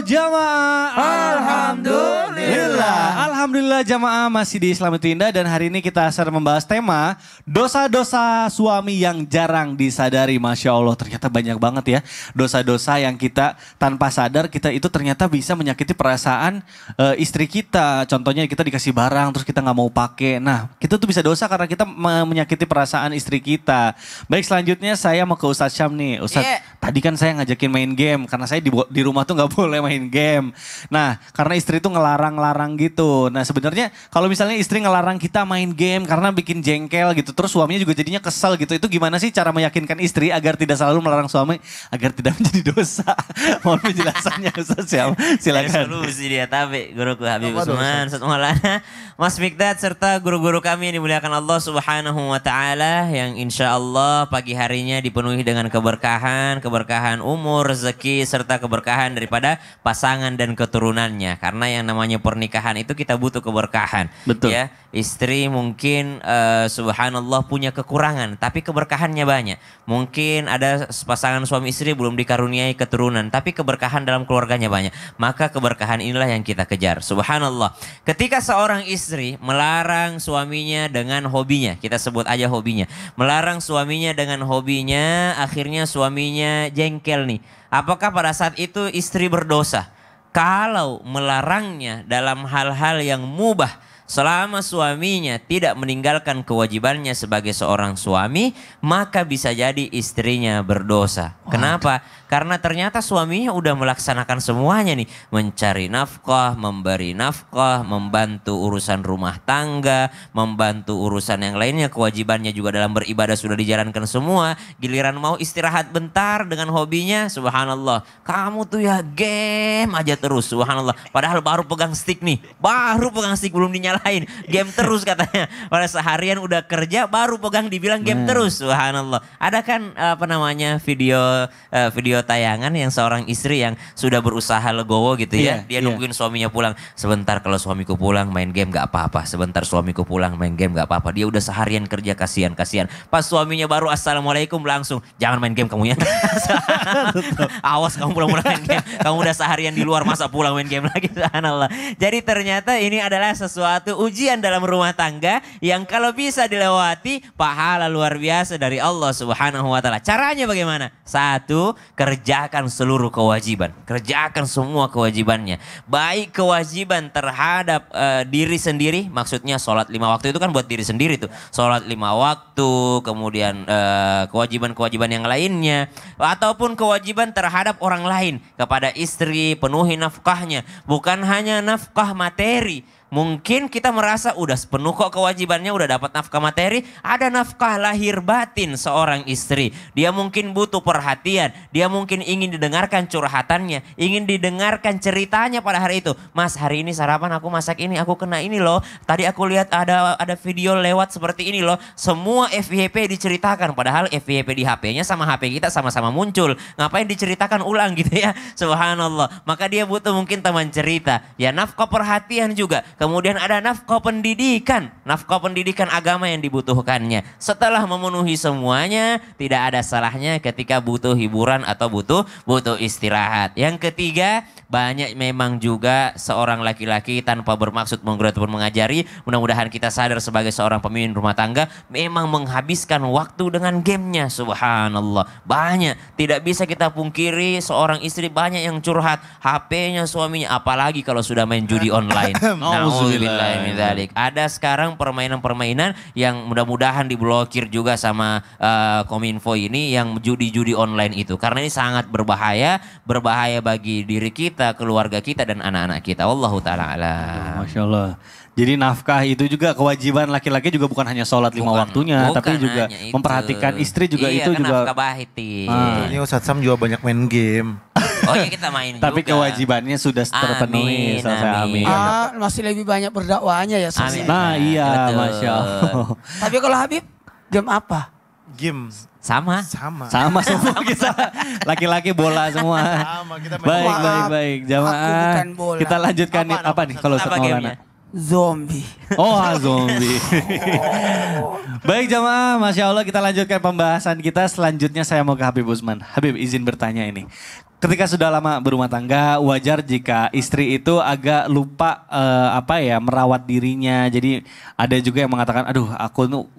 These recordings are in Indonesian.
jamaah. Alhamdulillah jamaah masih di Islam itu Indah dan hari ini kita sedang membahas tema dosa-dosa suami yang jarang disadari. Masya Allah ternyata banyak banget ya dosa-dosa yang kita tanpa sadar kita itu ternyata bisa menyakiti perasaan istri kita. Contohnya kita dikasih barang terus kita nggak mau pakai. Nah kita tuh bisa dosa karena kita menyakiti perasaan istri kita. Baik selanjutnya saya mau ke Ustadz Syam nih. Ustadz tadi kan saya ngajakin main game karena saya di rumah tuh nggak boleh main game. Nah karena istri tuh ngelarang-larang gitu. Nah sebenarnya kalau misalnya istri ngelarang kita main game karena bikin jengkel gitu. Terus suaminya juga jadinya kesel gitu. Itu gimana sih cara meyakinkan istri agar tidak selalu melarang suami agar tidak menjadi dosa? Mohon penjelasannya Ustadz Syam. Silakan. Solusi dia tapi guruku Habib Usman, Ustadz Maulana, Mas Mikdad serta guru-guru kami yang dimuliakan Allah Subhanahu wa taala yang insya Allah pagi harinya dipenuhi dengan keberkahan umur, rezeki serta keberkahan daripada pasangan dan keturunannya. Karena yang namanya pernikahan itu kita butuh keberkahan. Betul. Ya, istri mungkin subhanallah punya kekurangan tapi keberkahannya banyak. Mungkin ada pasangan suami istri belum dikaruniai keturunan tapi keberkahan dalam keluarganya banyak. Maka keberkahan inilah yang kita kejar. Subhanallah. Ketika seorang istri melarang suaminya dengan hobinya, kita sebut aja hobinya. Melarang suaminya dengan hobinya, akhirnya suaminya jengkel nih. Apakah pada saat itu istri berdosa? Kalau melarangnya dalam hal-hal yang mubah, selama suaminya tidak meninggalkan kewajibannya sebagai seorang suami, maka bisa jadi istrinya berdosa. Kenapa? Karena ternyata suaminya udah melaksanakan semuanya nih. Mencari nafkah, memberi nafkah, membantu urusan rumah tangga, membantu urusan yang lainnya. Kewajibannya juga dalam beribadah sudah dijalankan semua. Giliran mau istirahat bentar dengan hobinya, subhanallah. Kamu tuh ya game aja terus, subhanallah. Padahal baru pegang stick nih. Baru pegang stick belum dinyalain. Game terus katanya. Pada seharian udah kerja baru pegang dibilang game terus, subhanallah. Ada kan apa namanya video tayangan yang seorang istri yang sudah berusaha legowo gitu ya. Dia nungguin suaminya pulang. Sebentar kalau suamiku pulang main game gak apa-apa. Sebentar suamiku pulang main game gak apa-apa. Dia udah seharian kerja kasihan. Pas suaminya baru assalamualaikum langsung. Jangan main game kamu ya. Awas kamu pulang main game. Kamu udah seharian di luar masa pulang main game lagi. Subhanallah. Jadi ternyata ini adalah sesuatu ujian dalam rumah tangga yang kalau bisa dilewati pahala luar biasa dari Allah Subhanahu wa taala. Caranya bagaimana? Satu, kerjakan seluruh kewajiban. Kerjakan semua kewajibannya. Baik kewajiban terhadap diri sendiri. Maksudnya sholat 5 waktu itu kan buat diri sendiri tuh. Sholat 5 waktu. Kemudian kewajiban-kewajiban yang lainnya. Ataupun kewajiban terhadap orang lain. Kepada istri penuhi nafkahnya. Bukan hanya nafkah materi. Mungkin kita merasa udah sepenuh kok kewajibannya, udah dapat nafkah materi. Ada nafkah lahir batin seorang istri. Dia mungkin butuh perhatian. Dia mungkin ingin didengarkan curhatannya. Ingin didengarkan ceritanya pada hari itu. Mas hari ini sarapan aku masak ini, aku kena ini loh. Tadi aku lihat ada video lewat seperti ini loh. Semua FYP diceritakan. Padahal FYP di HP-nya sama HP kita sama-sama muncul. Ngapain diceritakan ulang gitu ya. Subhanallah. Maka dia butuh mungkin teman cerita. Ya nafkah perhatian juga. Kemudian ada nafkah pendidikan agama yang dibutuhkannya. Setelah memenuhi semuanya, tidak ada salahnya ketika butuh hiburan atau butuh istirahat. Yang ketiga, banyak memang juga seorang laki-laki tanpa bermaksud menggurui ataupun mengajari, mudah-mudahan kita sadar sebagai seorang pemimpin rumah tangga, memang menghabiskan waktu dengan gamenya. Subhanallah. Banyak, tidak bisa kita pungkiri seorang istri banyak yang curhat HP-nya suaminya, apalagi kalau sudah main judi online. Ada sekarang permainan-permainan yang mudah-mudahan diblokir juga sama Kominfo ini yang judi-judi online itu. Karena ini sangat berbahaya bagi diri kita, keluarga kita dan anak-anak kita. Wallahu ta'ala alam. Masya Allah. Jadi nafkah itu juga kewajiban laki-laki juga bukan hanya sholat 5 waktunya. Tapi juga memperhatikan istri juga itu kan juga. Nafkah bahitin. Ini Ustadz Sam juga banyak main game. Oh iya kita main Tapi juga. kewajibannya sudah terpenuhi. Amin. Masih lebih banyak berdakwahnya ya. Amin. Nah iya Betul. Masya Allah. Tapi kalau Habib, game apa? Game Sama semua kita. Laki-laki bola semua. sama kita main Baik. Jamaah. Aku bukan bola. Kita lanjutkan apa nih kalau Ustadz Maulana? Zombie. Oh zombie. Baik jamaah, Masya Allah kita lanjutkan pembahasan kita. Selanjutnya saya mau ke Habib Usman. Habib izin bertanya ini. Ketika sudah lama berumah tangga, wajar jika istri itu agak lupa merawat dirinya. Jadi ada juga yang mengatakan, aduh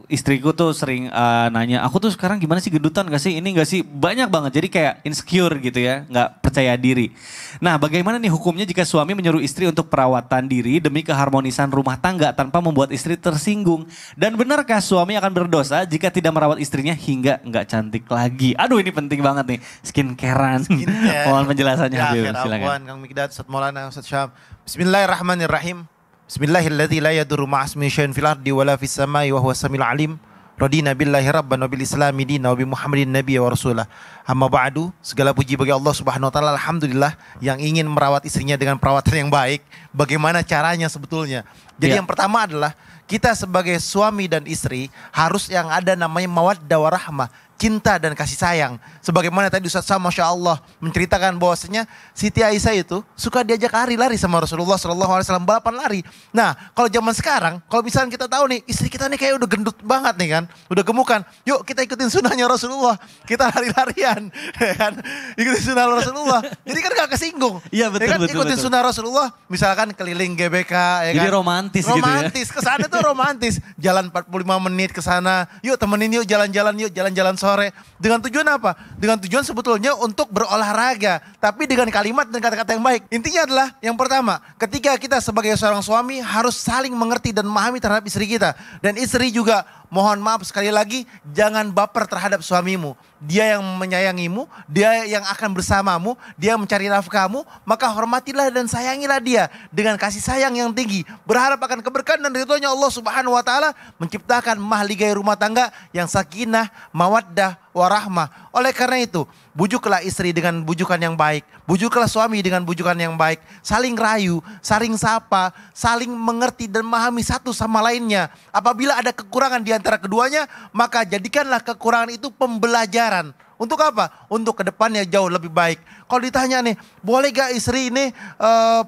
istriku tuh sering nanya, aku tuh sekarang gimana sih, gendutan gak sih, ini gak sih, banyak banget. Jadi kayak insecure gitu ya, gak percaya diri. Nah bagaimana nih hukumnya jika suami menyuruh istri untuk perawatan diri demi keharmonisan rumah tangga tanpa membuat istri tersinggung? Dan benarkah suami akan berdosa jika tidak merawat istrinya hingga gak cantik lagi? Aduh ini penting banget nih, skincarean. Mohon penjelasannya Ya, Habib, akhir silakan. Afwan, Kang Mikdad, Ustaz Maulana, Ustaz Syam. Bismillahirrahmanirrahim. Bismillahilladzi la yadurru ma'asmi syai'un fil ardi wala fis samai wa huwas samiul alim. Radina billahi rabban wa bil islami dina wa bi Muhammadin nabiyya wa rasulah. Amma ba'du, segala puji bagi Allah Subhanahu wa taala, alhamdulillah, yang ingin merawat istrinya dengan perawatan yang baik. Bagaimana caranya sebetulnya? Jadi Ya. yang pertama adalah kita sebagai suami dan istri harus yang ada namanya mawaddah warahmah, cinta dan kasih sayang. Sebagaimana tadi Ustaz Sam, Masya Allah, menceritakan bahwasanya Siti Aisyah itu suka diajak lari sama Rasulullah SAW, balapan lari. Nah, kalau zaman sekarang, kalau misalnya kita tahu nih, istri kita nih kayak udah gendut banget nih kan, udah gemukan. Yuk kita ikutin sunnahnya Rasulullah, kita lari-larian, ya kan? Ikutin sunnah Rasulullah. Jadi kan gak kesinggung. Iya, betul, ya kan? betul, Ikutin betul. sunnah Rasulullah, misalkan keliling GBK, ya Jadi kan? romantis gitu ya. Romantis, kesana tuh romantis. Jalan 45 menit ke sana. Yuk temenin yuk jalan-jalan sore. Dengan tujuan apa? Dengan tujuan sebetulnya untuk berolahraga. Tapi dengan kalimat dan kata-kata yang baik. Intinya adalah yang pertama, ketika kita sebagai seorang suami harus saling mengerti dan memahami terhadap istri kita. Dan istri juga, mohon maaf sekali lagi, jangan baper terhadap suamimu. Dia yang menyayangimu, dia yang akan bersamamu, dia mencari nafkahmu, maka hormatilah dan sayangilah dia dengan kasih sayang yang tinggi. Berharap akan keberkahan dan ridhonya Allah Subhanahu wa taala, menciptakan mahligai rumah tangga yang sakinah, mawaddah, warahmah. Oleh karena itu, bujuklah istri dengan bujukan yang baik, bujuklah suami dengan bujukan yang baik, saling rayu, saling sapa, saling mengerti dan memahami satu sama lainnya. Apabila ada kekurangan di antara keduanya, maka jadikanlah kekurangan itu pembelajaran. Untuk apa? Untuk kedepannya jauh lebih baik. Kalau ditanya nih, boleh gak istri ini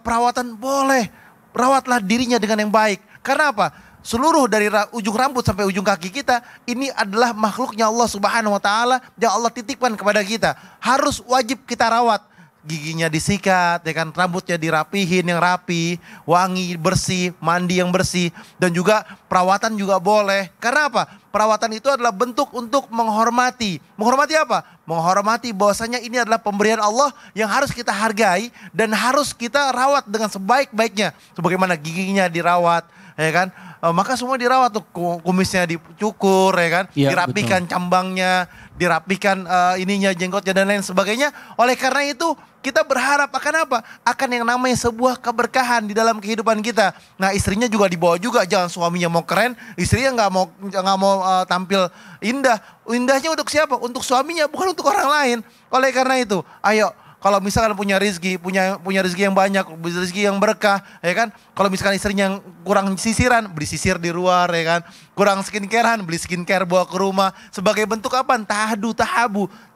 perawatan? Boleh. Rawatlah dirinya dengan yang baik. Karena apa? Seluruh dari ujung rambut sampai ujung kaki kita, ini adalah makhluknya Allah Subhanahu wa taala yang Allah titipkan kepada kita. Harus wajib kita rawat. Giginya disikat, ya kan, rambutnya dirapihin yang rapi, wangi, bersih, mandi yang bersih, dan juga perawatan juga boleh. Karena apa? Perawatan itu adalah bentuk untuk menghormati. Menghormati apa? Menghormati bahwasanya ini adalah pemberian Allah yang harus kita hargai dan harus kita rawat dengan sebaik-baiknya. Sebagaimana giginya dirawat, ya kan? Maka semua dirawat tuh, kumisnya dicukur, ya kan? Ya, dirapikan cambangnya, dirapikan ininya, jenggotnya dan lain sebagainya. Oleh karena itu kita berharap akan apa? Akan yang namanya sebuah keberkahan di dalam kehidupan kita. Nah istrinya juga dibawa juga, jangan suaminya mau keren, istrinya nggak mau tampil indah. Indahnya untuk siapa? Untuk suaminya, bukan untuk orang lain. Oleh karena itu, ayo. Kalau misalkan punya rezeki yang banyak, rezeki yang berkah, ya kan? Kalau misalkan istrinya yang kurang sisiran, beli sisir di luar, ya kan? Kurang skincarean, beli skincare bawa ke rumah. Sebagai bentuk apa? Tahabu.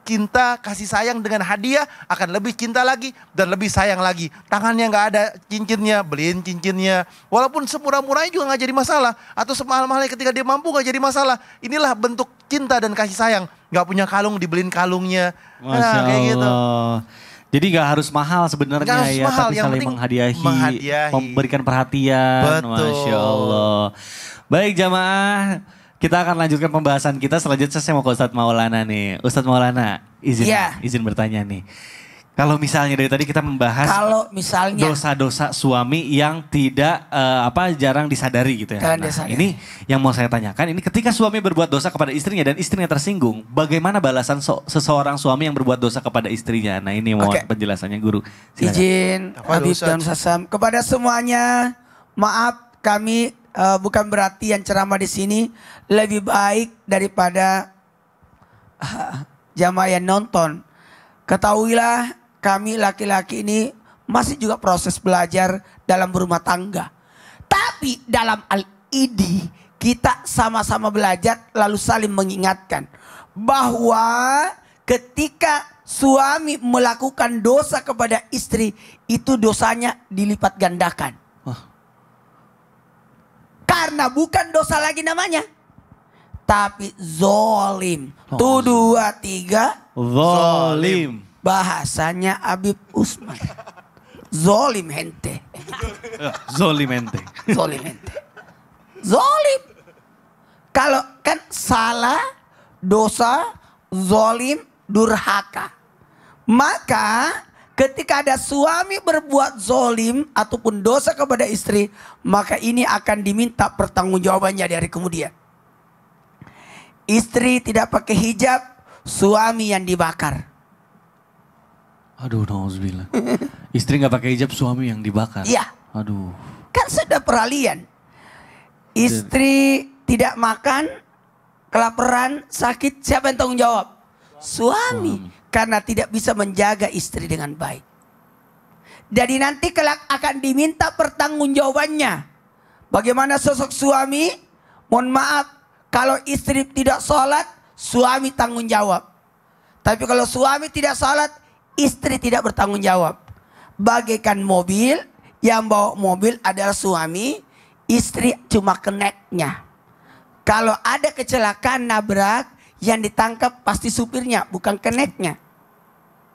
Cinta, kasih sayang dengan hadiah akan lebih cinta lagi dan lebih sayang lagi. Tangannya nggak ada cincinnya, beliin cincinnya. Walaupun semurah-murahnya juga nggak jadi masalah. Atau semahal-mahalnya ketika dia mampu nggak jadi masalah. Inilah bentuk cinta dan kasih sayang. Nggak punya kalung, dibeliin kalungnya. Masya Kayak gitu. Allah. Jadi gak harus mahal sebenarnya Nggak harus ya, mahal, tapi yang saling penting menghadiahi, menghadiahi. memberikan perhatian. Betul. Masya Allah. Baik jamaah, kita akan lanjutkan pembahasan kita. Selanjutnya saya mau ke Ustadz Maulana nih. Ustadz Maulana, Iya. izin bertanya nih. Kalau misalnya dari tadi kita membahas Kalau misalnya dosa-dosa suami yang tidak jarang disadari gitu ya. Jangan Nah, disadari. ini yang mau saya tanyakan, ini ketika suami berbuat dosa kepada istrinya dan istrinya tersinggung, bagaimana balasan seseorang suami yang berbuat dosa kepada istrinya? Nah, ini mohon Oke. penjelasannya Guru. Silakan. izin Apa Habib Ustaz? dan Sasam kepada semuanya, maaf kami bukan berarti yang ceramah di sini lebih baik daripada jamaah yang nonton. Ketahuilah kami laki-laki ini masih juga proses belajar dalam berumah tangga. Tapi dalam al-idi kita sama-sama belajar lalu saling mengingatkan bahwa ketika suami melakukan dosa kepada istri itu dosanya dilipat gandakan. Karena bukan dosa lagi namanya, tapi zolim. Tuh 2, 3. Zalim. Bahasanya Habib Usman. Zolim hente. Zolimente. Zolim hente. Zolim. Kalau kan salah, dosa, zolim, durhaka. Maka ketika ada suami berbuat zolim ataupun dosa kepada istri, maka ini akan diminta pertanggungjawabannya di hari kemudian. Istri tidak pakai hijab, suami yang dibakar. Aduh, nauzubillah. Istri nggak pakai hijab, suami yang dibakar. Iya. Aduh. Kan sudah peralihan. Istri tidak makan, kelaparan, sakit, siapa yang tanggung jawab? Suami. Karena tidak bisa menjaga istri dengan baik. Jadi nanti kelak akan diminta pertanggungjawabannya. Bagaimana sosok suami? Mohon maaf, kalau istri tidak sholat, suami tanggung jawab. Tapi kalau suami tidak sholat, istri tidak bertanggung jawab. Bagaikan mobil, yang bawa mobil adalah suami, istri cuma keneknya. Kalau ada kecelakaan nabrak, yang ditangkap pasti supirnya, bukan keneknya.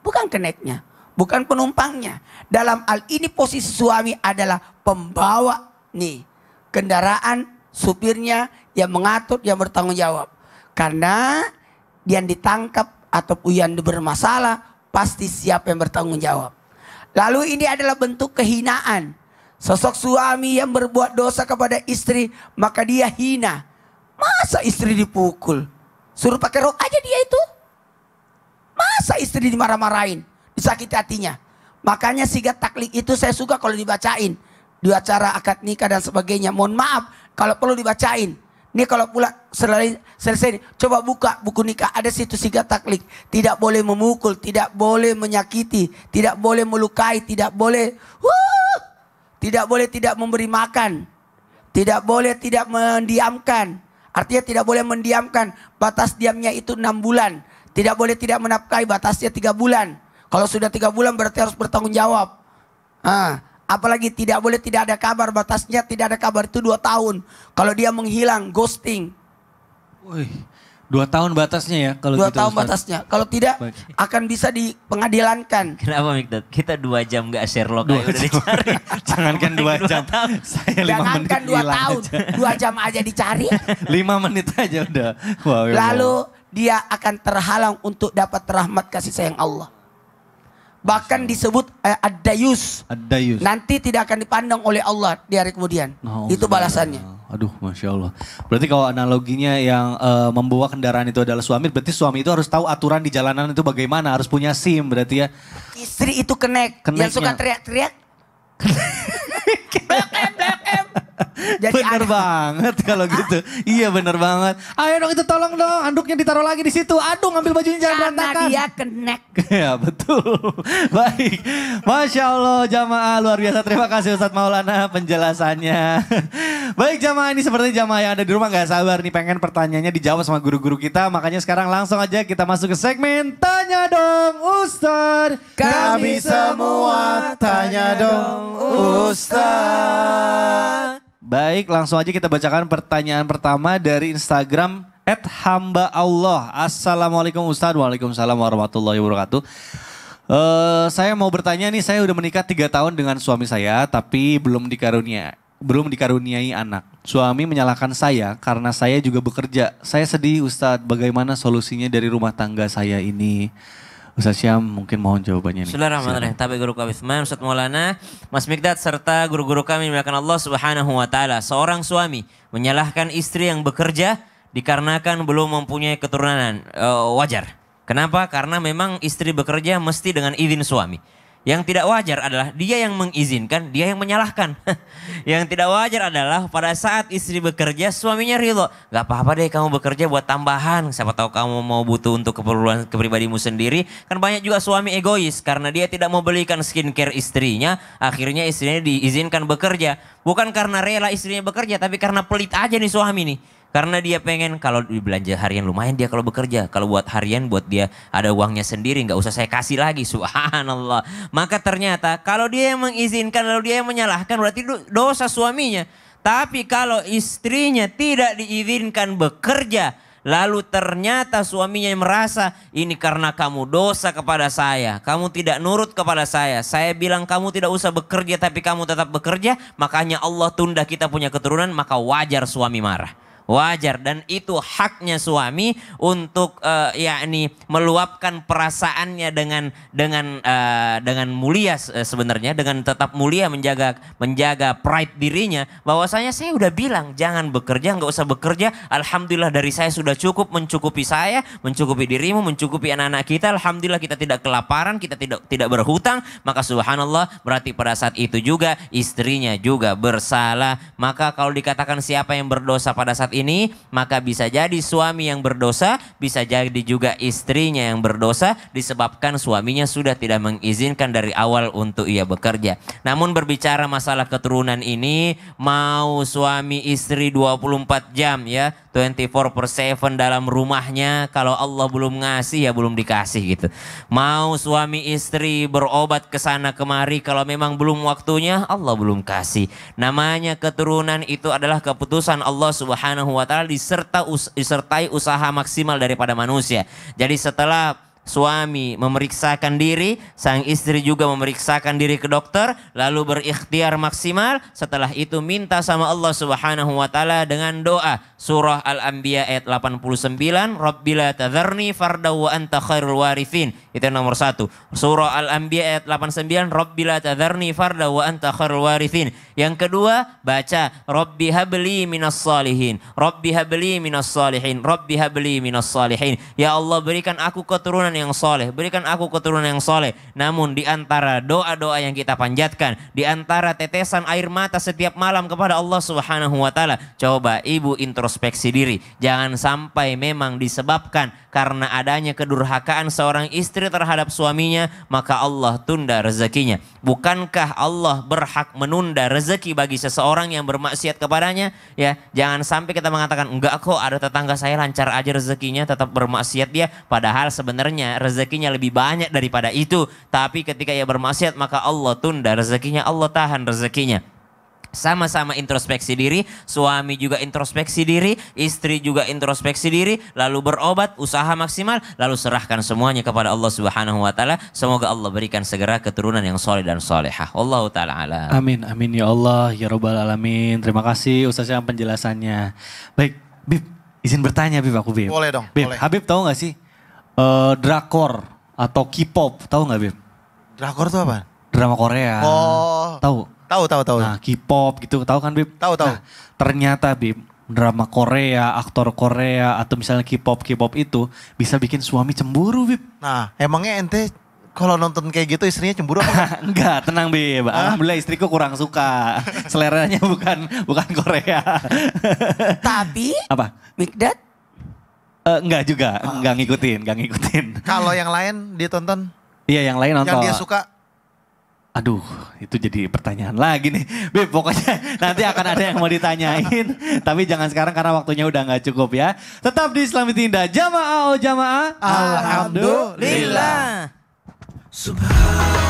Bukan keneknya, bukan penumpangnya. Dalam hal ini posisi suami adalah pembawa nih kendaraan, supirnya yang mengatur, yang bertanggung jawab. Karena yang ditangkap atau yang bermasalah pasti siapa yang bertanggung jawab. Lalu ini adalah bentuk kehinaan. Sosok suami yang berbuat dosa kepada istri, maka dia hina. Masa istri dipukul? Suruh pakai rok aja dia itu. Masa istri dimarah-marahin, disakiti hatinya. Makanya sigat taklik itu saya suka kalau dibacain. Di acara akad nikah dan sebagainya. Mohon maaf kalau perlu dibacain. Ini kalau pula selesai, coba buka buku nikah. Ada situ sigat taklik. Tidak boleh memukul, tidak boleh menyakiti, tidak boleh melukai, tidak boleh tidak memberi makan. Tidak boleh tidak mendiamkan. Artinya tidak boleh mendiamkan. Batas diamnya itu 6 bulan. Tidak boleh tidak menafkahi, batasnya 3 bulan. Kalau sudah 3 bulan berarti harus bertanggung jawab. Apalagi tidak boleh tidak ada kabar, batasnya tidak ada kabar itu 2 tahun. Kalau dia menghilang, ghosting. Wih, 2 tahun batasnya ya kalau 2 gitu. tahun Ustaz. batasnya. Kalau tidak Baik. akan bisa dipengadilankan. Kenapa Mikdad? Kita 2 jam gak Sherlock Dua aja udah jam. dicari. Jangankan 2 jam. tahun. Saya 5 menit Jangankan 2 hilang tahun, aja. 2 jam aja dicari. 5 menit aja udah. Wow, ya Lalu dia akan terhalang untuk dapat rahmat kasih sayang Allah. Bahkan disebut ad-dayus. Ad-dayus. Nanti tidak akan dipandang oleh Allah di hari kemudian. Itu balasannya. Aduh, Masya Allah. Berarti kalau analoginya yang membawa kendaraan itu adalah suami, berarti suami itu harus tahu aturan di jalanan itu bagaimana. Harus punya SIM berarti ya. Istri itu kenek. Keneknya. Yang suka teriak-teriak. Blok M. Jadi Bener banget kalau gitu. Iya bener banget. Ayo dong itu tolong dong handuknya ditaruh lagi di situ. Aduh ngambil bajunya jangan karena berantakan. dia kenek. Ya betul. Baik. Masya Allah jamaah luar biasa. Terima kasih Ustadz Maulana penjelasannya. Baik jamaah, ini seperti jamaah yang ada di rumah gak sabar nih pengen pertanyaannya dijawab sama guru-guru kita. Makanya sekarang langsung aja kita masuk ke segmen Tanya Dong Ustadz. Kami semua tanya dong Ustaz. Baik, langsung aja kita bacakan pertanyaan pertama dari Instagram @hamba_Allah. Assalamualaikum Ustadz. Waalaikumsalam warahmatullahi wabarakatuh. Saya mau bertanya nih, saya udah menikah 3 tahun dengan suami saya, tapi belum dikaruniai anak. Suami menyalahkan saya karena saya juga bekerja. Saya sedih Ustadz, bagaimana solusinya dari rumah tangga saya ini? Ustadz Syam mungkin mohon jawabannya nih. Bismillahirrahmanirrahim. Tapi guru kami Ismail, Ustadz Maulana, Mas Mikdad serta guru-guru kami dimuliakan Allah Subhanahu wa taala. Seorang suami menyalahkan istri yang bekerja dikarenakan belum mempunyai keturunan. Wajar. Kenapa? Karena memang istri bekerja mesti dengan izin suami. Yang tidak wajar adalah dia yang mengizinkan, dia yang menyalahkan. Yang tidak wajar adalah pada saat istri bekerja suaminya ridho. Gak apa-apa deh kamu bekerja buat tambahan. Siapa tahu kamu mau butuh untuk keperluan kepribadimu sendiri. Kan banyak juga suami egois karena dia tidak mau belikan skincare istrinya. Akhirnya istrinya diizinkan bekerja. Bukan karena rela istrinya bekerja tapi karena pelit aja nih suami nih. Karena dia pengen kalau belanja harian lumayan dia kalau bekerja. Kalau buat harian buat dia ada uangnya sendiri. Nggak usah saya kasih lagi. Subhanallah. Maka ternyata kalau dia yang mengizinkan lalu dia yang menyalahkan berarti dosa suaminya. Tapi kalau istrinya tidak diizinkan bekerja Lalu ternyata suaminya merasa ini karena kamu dosa kepada saya. Kamu tidak nurut kepada saya. Saya bilang kamu tidak usah bekerja tapi kamu tetap bekerja. Makanya Allah tunda kita punya keturunan. Maka wajar suami marah. Wajar, dan itu haknya suami untuk yakni meluapkan perasaannya dengan mulia sebenarnya, dengan tetap mulia menjaga pride dirinya, bahwasanya saya udah bilang jangan bekerja, nggak usah bekerja. Alhamdulillah dari saya sudah cukup, mencukupi saya, mencukupi dirimu, mencukupi anak-anak kita. Alhamdulillah kita tidak kelaparan, kita tidak berhutang. Maka subhanallah, berarti pada saat itu juga istrinya juga bersalah. Maka kalau dikatakan siapa yang berdosa pada saat ini, maka bisa jadi suami yang berdosa, bisa jadi juga istrinya yang berdosa disebabkan suaminya sudah tidak mengizinkan dari awal untuk ia bekerja. Namun berbicara masalah keturunan ini, mau suami istri 24 jam ya, 24/7 dalam rumahnya, kalau Allah belum ngasih ya belum dikasih gitu. Mau suami istri berobat ke sana kemari, kalau memang belum waktunya Allah belum kasih. Namanya keturunan itu adalah keputusan Allah Subhanahu wa taala disertai usaha maksimal daripada manusia. Jadi setelah suami memeriksakan diri, sang istri juga memeriksakan diri ke dokter, lalu berikhtiar maksimal. Setelah itu minta sama Allah Subhanahu wa taala dengan doa. Surah Al-Anbiya ayat 89, Rabbila tadharni farda wa anta khairul warithin. Itu nomor 1. Surah Al-Anbiya ayat 89, Rabbila tadharni farda wa anta khairul warithin. Yang kedua, baca Rabbi habli minas salihin, Rabbi habli minas salihin, Rabbi habli minas salihin. Ya Allah, berikan aku keturunan yang soleh, berikan aku keturunan yang soleh. Namun di antara doa-doa yang kita panjatkan, di antara tetesan air mata setiap malam kepada Allah Subhanahu wa taala, coba ibu introspeksi diri. Jangan sampai memang disebabkan karena adanya kedurhakaan seorang istri terhadap suaminya, maka Allah tunda rezekinya. Bukankah Allah berhak menunda rezeki bagi seseorang yang bermaksiat kepadanya? Ya, jangan sampai kita mengatakan enggak kok, ada tetangga saya lancar aja rezekinya, tetap bermaksiat dia, padahal sebenarnya rezekinya lebih banyak daripada itu. Tapi ketika ia bermaksiat, maka Allah tunda rezekinya, Allah tahan rezekinya. Sama-sama introspeksi diri, suami juga introspeksi diri, istri juga introspeksi diri, lalu berobat, usaha maksimal, lalu serahkan semuanya kepada Allah Subhanahu wa taala. Semoga Allah berikan segera keturunan yang soleh dan solehah. Wallahu taala alam. Amin, amin ya Allah, ya Rabbal alamin. Terima kasih Ustaz yang penjelasannya. Baik, Bib, izin bertanya Bib, aku Bib. Boleh dong, Bib, boleh. Habib tahu gak sih drakor atau K-pop, tahu gak Bib? Drakor itu apa? Drama Korea. Oh. Tahu? Tahu. Nah, K-pop gitu, tahu kan Bib? Tahu. Nah, ternyata Bib, drama Korea, aktor Korea atau misalnya K-pop itu bisa bikin suami cemburu Bib. Nah, emangnya ente kalau nonton kayak gitu istrinya cemburu apa? Enggak, tenang Bib. Alhamdulillah istriku kurang suka. Seleranya bukan Korea. Tapi Apa? Mikdad Enggak juga, enggak ngikutin. Kalau yang lain ditonton, Iya, yang lain nonton. yang dia suka, Aduh, itu jadi pertanyaan lagi nih. Bib, pokoknya nanti akan ada yang mau ditanyain. Tapi jangan sekarang karena waktunya udah gak cukup ya. Tetap di Islami Tinda. Jamaah oh jamaah. Alhamdulillah. Subhanallah.